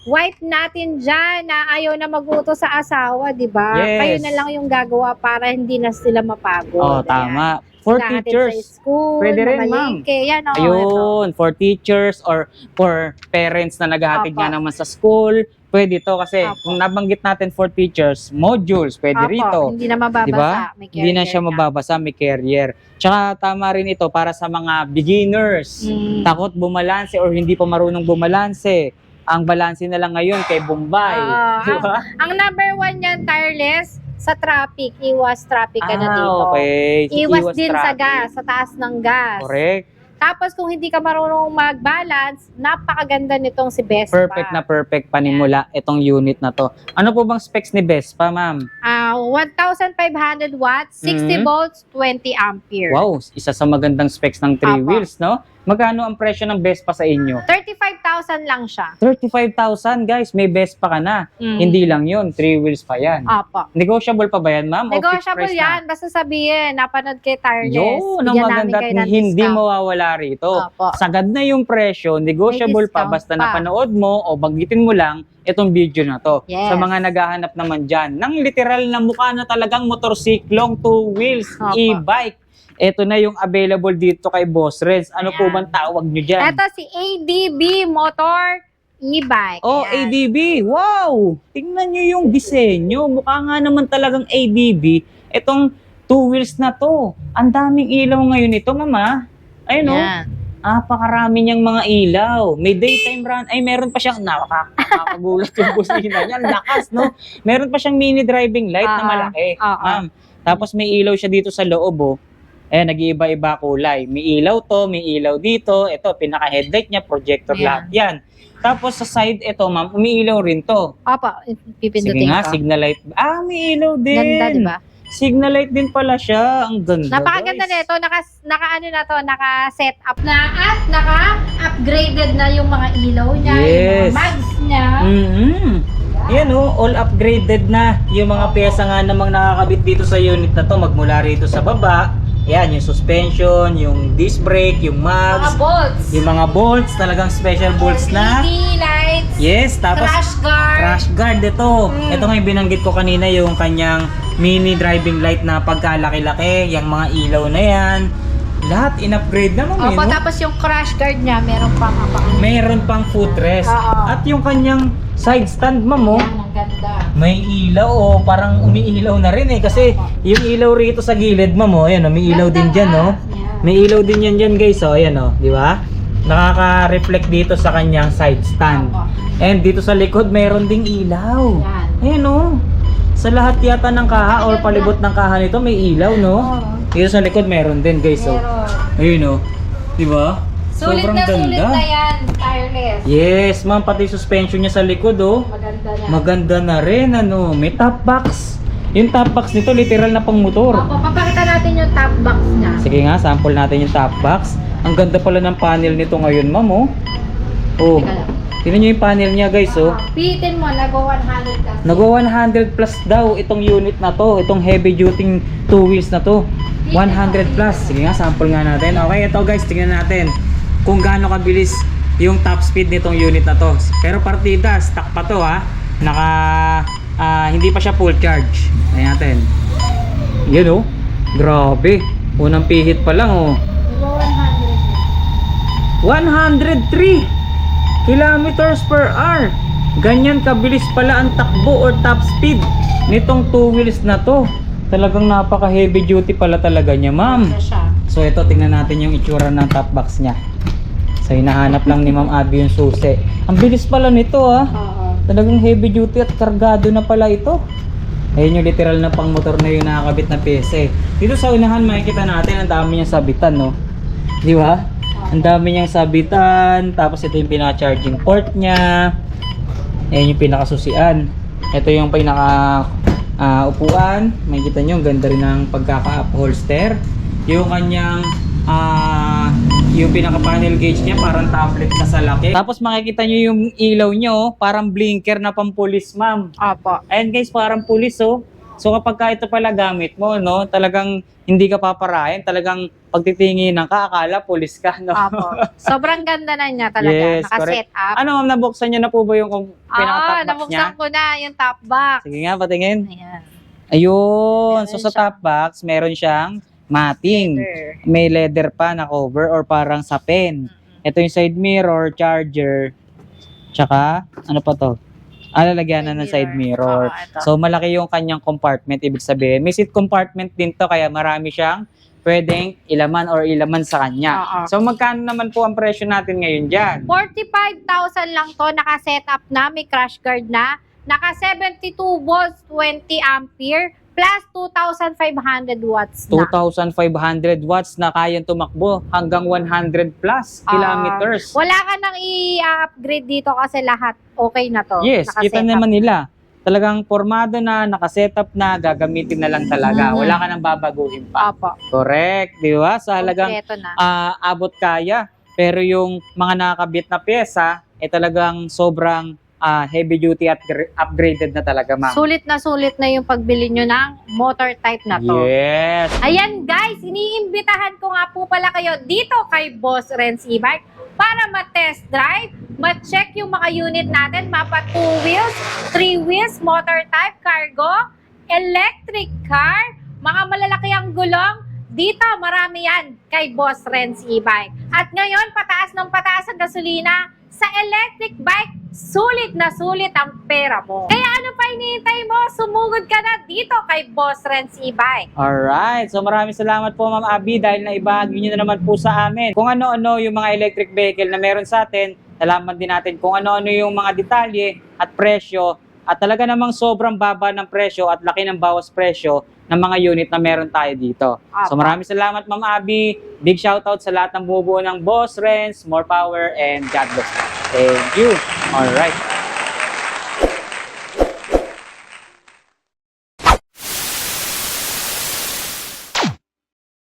wife natin dyan na ayaw na mag-utos sa asawa, di ba? Yes. Kayo na lang yung gagawa para hindi na sila mapagod. Oh, tama. For Lahat teachers. sa school, Pwede rin, namalingke, yan o. Ayun, for teachers or for parents na naghahatid Apo. nga naman sa school, pwede to kasi Apo. kung nabanggit natin for teachers, modules, pwede rito. Hindi na mababasa. Diba? May Hindi na carrier siya mababasa, may carrier. Tsaka tama rin ito para sa mga beginners. Mm. Takot bumalanse or hindi pa marunong bumalanse. Ang balanse na lang ngayon kay Bombay. Diba? Ang number one yan, tireless, sa traffic. Iwas traffic ka na dito. Okay. Iwas din sa traffic. gas, sa taas ng gas. Correct. Tapos kung hindi ka marunong mag-balance, napakaganda nitong si Vespa. Perfect panimula itong unit na to. Ano po bang specs ni Vespa, ma'am? 1,500 watts, 60 Mhm. volts, 20 ampere. Wow, isa sa magandang specs ng 3 Apo. wheels, no? Magkano ang presyo ng Vespa sa inyo? 35,000 lang siya. 35,000, guys. May Vespa ka na. Mm. Hindi lang yun, 3 wheels pa yan. Apo. Negotiable pa ba yan, ma'am? O fixed Negotiable price na? yan. Basta sabihin, napanood kay Tireless. Yun, ang Bigyan namin maganda kayo at ng hindi discount. mawawala rito. Opo. Sagad na yung presyo, negotiable May pa, discount basta pa. napanood mo o banggitin mo lang itong video na to. Yes. Sa mga naghahanap naman dyan, ng literal na mukha na talagang motorsiklong 2 wheels, Opo. e-bike. Ito na yung available dito kay Boss Renz. Ano po Ayan. bang tawag nyo dyan? Ito si ADB Motor E-Bike. Oh, Ayan. ADB. Wow! Tingnan nyo yung disenyo. Mukha nga naman talagang ADB. Itong 2 wheels na to. Ang daming ilaw ngayon ito, mama. Ayun, oh. Ayan. Napakarami niyang mga ilaw. May daytime run. Ay, meron pa siyang, nakakagulat yung busina niya. Ang lakas, no? Meron pa siyang mini driving light na malaki. Ma'am. Tapos may ilaw siya dito sa loob, oh. Nag-iiba-iba kulay. May ilaw to, may ilaw dito. Ito, pinaka-headlight niya, projector Ayan. lahat yan. Tapos sa side, ito, ma'am, umiilaw rin to. Opo, Sige pipindutin nga, ko. signal light. May ilaw din. Ganda, di ba? Signal light din pala siya. Ang ganda, Napakaganda guys. nito, naka-set up na at naka-upgraded na yung mga ilaw niya, yung Yes. mga mags niya. Yan oh, all upgraded na yung mga pyesa nga namang nakakabit dito sa unit na to magmula rito sa baba, Yan, yung suspension, yung disc brake, yung Mga mags, bolts. yung mga bolts, talagang special bolts na. LED lights. Yes, tapos Crash guard. crash guard ito. Mm. Ito nga yung binanggit ko kanina, yung kanyang mini driving light na pagkalaki-laki, yung mga ilaw na yan. Lahat in-upgrade na ma'am. Opo, no? tapos yung crash guard niya, meron pang apa. Meron pang footrest. Oo. At yung kanyang side stand ma'am, oh, Yan, ang ganda. may ilaw, oh, parang umiilaw na rin eh. Kasi yung ilaw rito sa gilid ma'am, oh, ayan, oh, may ilaw din dyan, oh. Yan. May ilaw din yan dyan guys, oh, ayan, oh, di ba? Nakaka-reflect dito sa kanyang side stand. Opo. And dito sa likod, mayroon ding ilaw. Yan. Ayan, oh. Sa lahat yata ng kaha or palibot ng kaha nito, may ilaw, no? Oo. Dito sa likod, meron din guys, oh. Meron. Ayun, oh. Di ba? Sulit na yan. Tireless. Yes, ma'am, pati suspension niya sa likod, oh. Maganda na. Maganda na rin, ano. May top box. Yung top box nito, literal na pang motor. Opo, papakita natin yung top box niya. Sige nga, sample natin yung top box. Ang ganda pala ng panel nito ngayon, ma'am, oh. Oh. Teka lang. Tingnan nyo yung panel niya, guys, oh. Pihitin mo, nag-100 kasi. Nagwa 100 plus daw itong unit na to, itong heavy duty two wheels na to. 100 plus. Sige nga, sample nga natin. Okay, ito guys, tingnan natin kung gaano kabilis yung top speed nitong unit na to. Pero partida, stock pa to ha. Hindi pa siya full charge. Ayan natin. Yun oh. Grabe. Unang pihit pa lang oh. Nag-100. 103 kilometers per hour. Ganyan kabilis pala ang takbo or top speed nitong two wheels na to. Talagang napaka heavy duty pala talaga niya, ma'am. Ano siya? So ito, tingnan natin yung itsura ng top box niya. So hinahanap lang ni Ma'am Abby yung susi. Ang bilis pala nito ah. Oo. Talagang heavy duty at kargado na pala ito. Ayun yung literal na pang motor na yung nakakabit na pyesa eh. Dito sa unahan makikita natin ang dami niyang sabitan, no? Di ba? Ang dami niyang sabitan. Tapos ito yung pinaka-charging port niya. Ayun yung pinaka-susian. Ito yung pinaka upuan. Makikita nyo, ang ganda rin ng pagkaka-upholster. Yung kanyang yung pinaka-panel gauge niya parang tablet na sa laki. Tapos makikita nyo yung ilaw nyo, parang blinker na pampulis, ma'am. Opo. Ayan guys, parang pulis oh. So kapag ka ito pala gamit mo, no, talagang hindi ka paparayan, talagang pagtitinginan ka, akala pulis ka, no? Opo. Sobrang ganda na niya talaga. Yes, Naka-set up. Ano ma'am, nabuksan nyo na po ba yung pinaka-top box niya? Nabuksan ko na yung top box. Sige nga, patingin. Ayan. Ayun, so Meron sa siya. top box, meron siyang matting. Leather. May leather pa na cover or parang sapin. Ito yung side mirror, charger, tsaka, ano pa to? Lalagyanan ng side mirror. Oo, ito. So malaki yung kanyang compartment, ibig sabihin. May seat compartment din to, kaya marami siyang pwedeng ilaman or ilaman sa kanya. Oo. So magkano naman po ang presyo natin ngayon dyan? 45,000 lang to, naka-set up na, may crash guard na, naka 72 volts, 20 ampere, plus 2,500 watts na. 2,500 watts na kayang tumakbo hanggang 100 plus kilometers. Wala ka nang i-upgrade dito kasi lahat okay na to. Yes, Naka-set kita up. naman nila. Talagang formado na, nakasetup na, gagamitin na lang talaga. Mhm. Wala ka nang babaguhin pa. Opo. Correct, di ba? Sa halagang Kompleto na. abot kaya. Pero yung mga nakakabit na pyesa, talagang sobrang heavy duty at upgraded na talaga, ma'am. Sulit na yung pagbili nyo ng motor type na to. Yes. Ayan guys, iniimbitahan ko nga po pala kayo dito kay Boss Renz E-Bike para ma-test drive, ma-check yung mga unit natin, mapa 2 wheels, 3 wheels, motor type, cargo, electric car, mga malalaki ang gulong. Dito, marami yan kay Boss Renz E-Bike. At ngayon, pataas ng pataas ang gasolina sa electric bike, sulit na sulit ang pera mo. Kaya ano pa hinihintay mo? Sumugod ka na dito kay Boss Renz E-Bike. Alright, so maraming salamat po Ma'am Abby dahil naibahagi niyo na naman po sa amin kung ano-ano yung mga electric vehicle na meron sa atin. Nalaman din natin kung ano-ano yung mga detalye at presyo at talaga namang sobrang baba ng presyo at laki ng bawas presyo ng mga unit na meron tayo dito. So maraming salamat Ma'am Abby. Big shoutout sa lahat ng bumubuo ng Boss Renz, more power and God bless. Thank you. Alright.